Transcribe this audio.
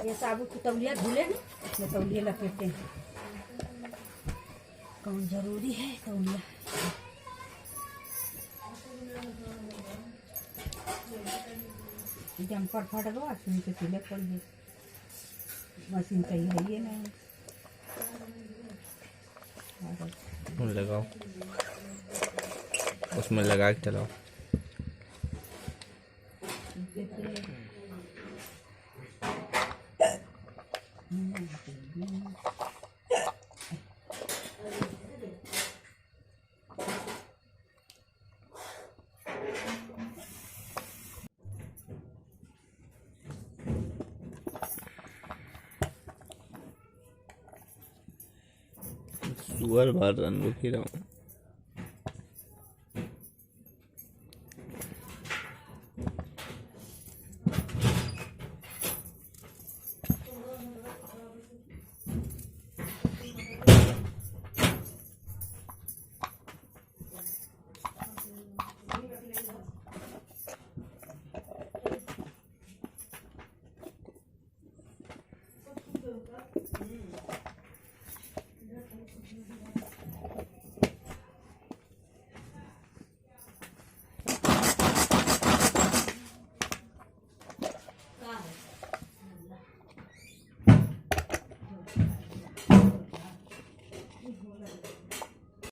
ये साबुत की तौलिया धुले ना, इसमें तौलिया लपेटे हैं। कौन जरूरी है तौलिया। जम्पर फट गया, मशीन से सिले पड़ गई। मशीन सही है ये नहीं। लगाओ, उसमें लगा के चलाओ। सुअर भर रन रुकी रहा हूँ।